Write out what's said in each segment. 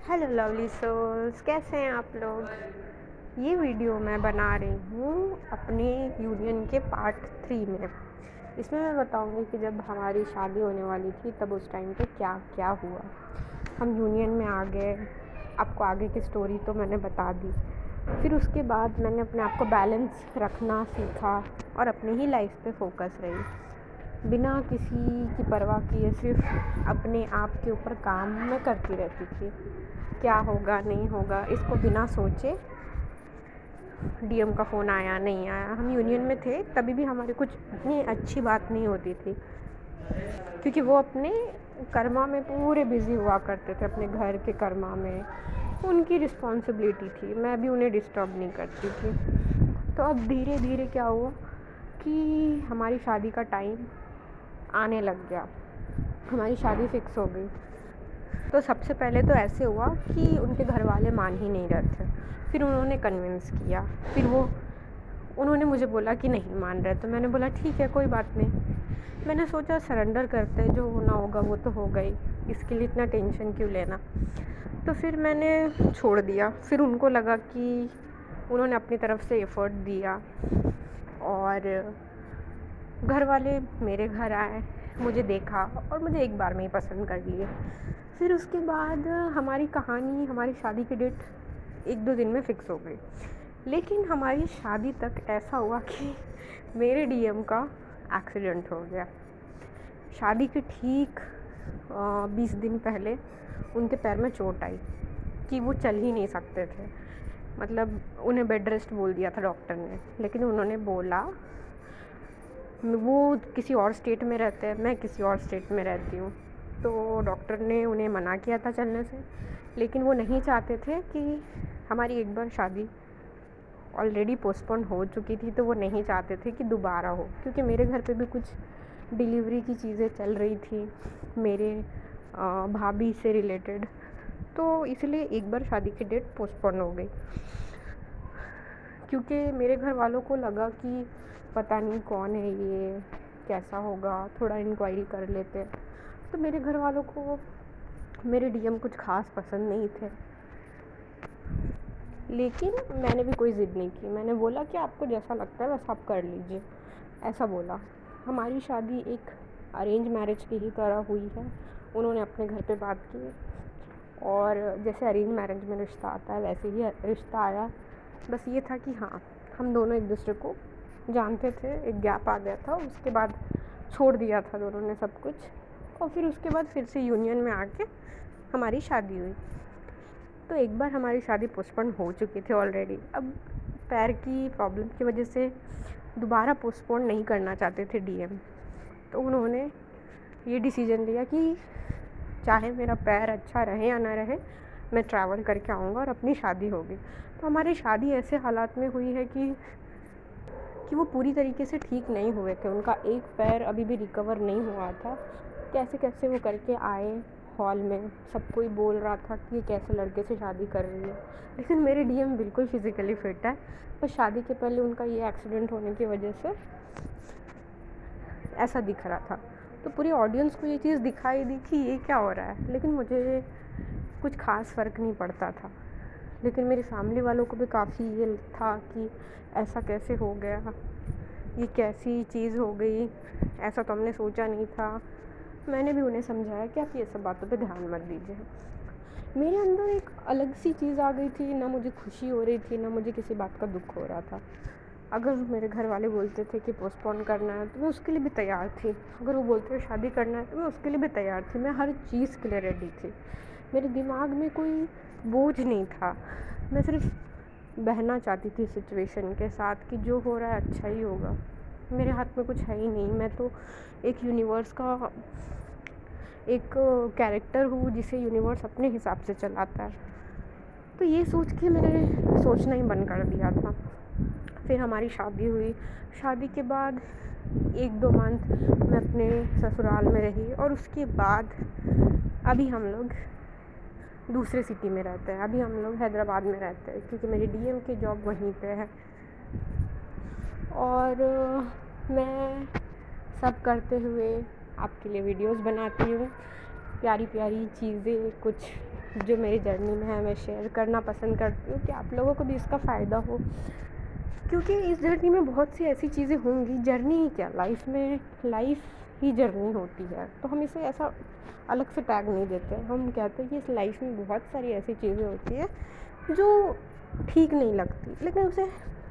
Hello lovely souls, कैसे हैं आप लोग। ये वीडियो मैं बना रही हूँ अपने यूनियन के पार्ट 3 में। इसमें मैं बताऊँगी कि जब हमारी शादी होने वाली थी तब उस टाइम पे क्या क्या हुआ। हम यूनियन में आ गए, आपको आगे की स्टोरी तो मैंने बता दी। फिर उसके बाद मैंने अपने आप को बैलेंस रखना सीखा और अपनी ही लाइफ पे फोकस रही, बिना किसी की परवाह किए सिर्फ अपने आप के ऊपर काम मैं करती रहती थी। क्या होगा नहीं होगा इसको बिना सोचे। डीएम का फ़ोन आया नहीं आया, हम यूनियन में थे तभी भी हमारी कुछ इतनी अच्छी बात नहीं होती थी, क्योंकि वो अपने कर्मा में पूरे बिज़ी हुआ करते थे, अपने घर के कर्मा में। उनकी रिस्पॉन्सिबिलिटी थी, मैं भी उन्हें डिस्टर्ब नहीं करती थी। तो अब धीरे धीरे क्या हुआ कि हमारी शादी का टाइम आने लग गया, हमारी शादी फिक्स हो गई। तो सबसे पहले तो ऐसे हुआ कि उनके घर वाले मान ही नहीं रहे थे। फिर उन्होंने कन्विंस किया, फिर उन्होंने मुझे बोला कि नहीं मान रहे, तो मैंने बोला ठीक है कोई बात नहीं। मैंने सोचा सरेंडर करते, जो होना होगा वो तो हो गई, इसके लिए इतना टेंशन क्यों लेना। तो फिर मैंने छोड़ दिया। फिर उनको लगा कि उन्होंने अपनी तरफ से एफ़र्ट दिया और घर वाले मेरे घर आए, मुझे देखा और मुझे एक बार में ही पसंद कर लिए। फिर उसके बाद हमारी कहानी, हमारी शादी की डेट 1-2 दिन में फ़िक्स हो गई। लेकिन हमारी शादी तक ऐसा हुआ कि मेरे डीएम का एक्सीडेंट हो गया। शादी के ठीक 20 दिन पहले उनके पैर में चोट आई कि वो चल ही नहीं सकते थे। मतलब उन्हें बेड रेस्ट बोल दिया था डॉक्टर ने, लेकिन उन्होंने बोला, वो किसी और स्टेट में रहते हैं, मैं किसी और स्टेट में रहती हूँ, तो डॉक्टर ने उन्हें मना किया था चलने से। लेकिन वो नहीं चाहते थे कि हमारी एक बार शादी ऑलरेडी पोस्टपोन हो चुकी थी, तो वो नहीं चाहते थे कि दोबारा हो, क्योंकि मेरे घर पे भी कुछ डिलीवरी की चीज़ें चल रही थी मेरे भाभी से रिलेटेड। तो इसलिए एक बार शादी की डेट पोस्टपोन हो गई, क्योंकि मेरे घर वालों को लगा कि पता नहीं कौन है ये, कैसा होगा, थोड़ा इंक्वायरी कर लेते। तो मेरे घर वालों को मेरे डीएम कुछ ख़ास पसंद नहीं थे, लेकिन मैंने भी कोई ज़िद नहीं की। मैंने बोला कि आपको जैसा लगता है वैसा आप कर लीजिए, ऐसा बोला। हमारी शादी एक अरेंज मैरिज की ही तरह हुई है। उन्होंने अपने घर पे बात की और जैसे अरेंज मैरिज में रिश्ता आता है वैसे ही रिश्ता आया। बस ये था कि हाँ, हम दोनों एक दूसरे को जानते थे, एक गैप आ गया था, उसके बाद छोड़ दिया था दोनों ने सब कुछ, और फिर उसके बाद फिर से यूनियन में आके हमारी शादी हुई। तो एक बार हमारी शादी पोस्टपोन हो चुकी थी ऑलरेडी। अब पैर की प्रॉब्लम की वजह से दोबारा पोस्टपोन नहीं करना चाहते थे डीएम। तो उन्होंने ये डिसीज़न लिया कि चाहे मेरा पैर अच्छा रहे या ना रहे, मैं ट्रैवल करके आऊँगा और अपनी शादी होगी। तो हमारी शादी ऐसे हालात में हुई है कि वो पूरी तरीके से ठीक नहीं हुए थे। उनका एक पैर अभी भी रिकवर नहीं हुआ था। कैसे कैसे वो करके आए हॉल में, सब कोई बोल रहा था कि ये कैसे लड़के से शादी कर रही है। लेकिन मेरे डीएम बिल्कुल फिज़िकली फ़िट है, बस शादी के पहले उनका ये एक्सीडेंट होने की वजह से ऐसा दिख रहा था। तो पूरी ऑडियंस को ये चीज़ दिखाई दी कि ये क्या हो रहा है, लेकिन मुझे कुछ ख़ास फ़र्क नहीं पड़ता था। लेकिन मेरी फैमिली वालों को भी काफ़ी ये था कि ऐसा कैसे हो गया, ये कैसी चीज़ हो गई, ऐसा तो हमने सोचा नहीं था। मैंने भी उन्हें समझाया कि आप ये सब बातों पे ध्यान मत दीजिए। मेरे अंदर एक अलग सी चीज़ आ गई थी, ना मुझे खुशी हो रही थी, ना मुझे किसी बात का दुख हो रहा था। अगर मेरे घर वाले बोलते थे कि पोस्टपोन करना है तो मैं उसके लिए भी तैयार थी, अगर वो बोलते थे शादी करना है तो मैं उसके लिए भी तैयार थी। मैं हर चीज़ के लिए रेडी थी। मेरे दिमाग में कोई बोझ नहीं था, मैं सिर्फ बहना चाहती थी सिचुएशन के साथ कि जो हो रहा है अच्छा ही होगा। मेरे हाथ में कुछ है ही नहीं, मैं तो एक यूनिवर्स का एक कैरेक्टर हूँ जिसे यूनिवर्स अपने हिसाब से चलाता है। तो ये सोच के मैंने सोचना ही बंद कर दिया था। फिर हमारी शादी हुई। शादी के बाद 1-2 मंथ मैं अपने ससुराल में रही और उसके बाद अभी हम लोग दूसरे सिटी में रहते हैं। अभी हम लोग हैदराबाद में रहते हैं, क्योंकि मेरी डीएम की जॉब वहीं पे है। और मैं सब करते हुए आपके लिए वीडियोस बनाती हूँ, प्यारी प्यारी चीज़ें, कुछ जो मेरी जर्नी में है मैं शेयर करना पसंद करती हूँ कि आप लोगों को भी इसका फ़ायदा हो, क्योंकि इस जर्नी में बहुत सी ऐसी चीज़ें होंगी। जर्नी ही क्या, लाइफ ही जर्नी होती है, तो हम इसे ऐसा अलग से टैग नहीं देते। हम कहते हैं कि इस लाइफ में बहुत सारी ऐसी चीज़ें होती है जो ठीक नहीं लगती, लेकिन उसे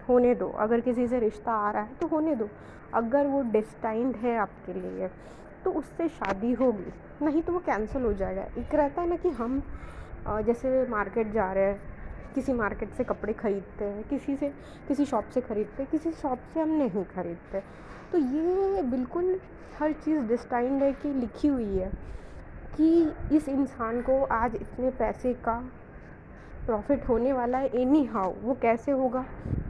होने दो। अगर किसी से रिश्ता आ रहा है तो होने दो, अगर वो डेस्टाइंड है आपके लिए तो उससे शादी होगी, नहीं तो वो कैंसिल हो जाएगा। एक रहता है ना कि हम जैसे मार्केट जा रहे हैं, किसी मार्केट से कपड़े ख़रीदते हैं, किसी शॉप से ख़रीदते हैं, किसी शॉप से हम नहीं ख़रीदते। तो ये बिल्कुल हर चीज़ डेस्टाइंड है कि लिखी हुई है कि इस इंसान को आज इतने पैसे का प्रॉफिट होने वाला है। एनी हाउ वो कैसे होगा,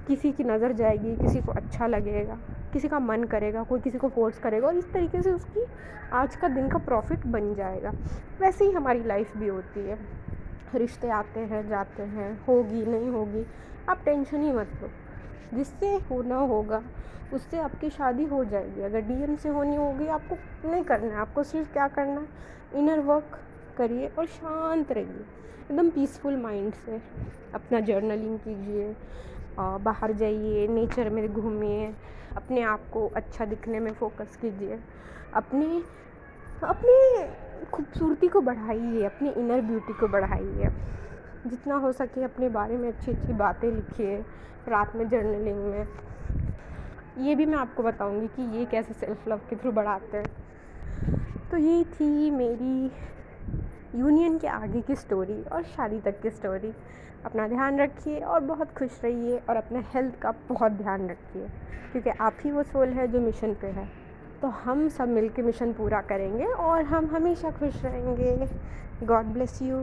किसी की नज़र जाएगी, किसी को अच्छा लगेगा, किसी का मन करेगा, कोई किसी को फोर्स करेगा और इस तरीके से उसकी आज का दिन का प्रॉफिट बन जाएगा। वैसे ही हमारी लाइफ भी होती है, रिश्ते आते हैं जाते हैं, होगी नहीं होगी, आप टेंशन ही मत लो, जिससे होना होगा उससे आपकी शादी हो जाएगी। अगर डीएम से होनी होगी, आपको नहीं करना है, आपको सिर्फ क्या करना है, इनर वर्क करिए और शांत रहिए, एकदम पीसफुल माइंड से अपना जर्नलिंग कीजिए, बाहर जाइए, नेचर में घूमिए, अपने आप को अच्छा दिखने में फ़ोकस कीजिए, अपनी खूबसूरती को बढ़ाइए, अपनी इनर ब्यूटी को बढ़ाइए। जितना हो सके अपने बारे में अच्छी अच्छी बातें लिखिए रात में जर्नलिंग में। ये भी मैं आपको बताऊंगी कि ये कैसे सेल्फ लव के थ्रू बढ़ाते हैं। तो ये थी मेरी यूनियन के आगे की स्टोरी और शादी तक की स्टोरी। अपना ध्यान रखिए और बहुत खुश रहिए और अपने हेल्थ का बहुत ध्यान रखिए, क्योंकि आप ही वो सोल है जो मिशन पे है। तो हम सब मिलके मिशन पूरा करेंगे और हम हमेशा खुश रहेंगे। God bless you.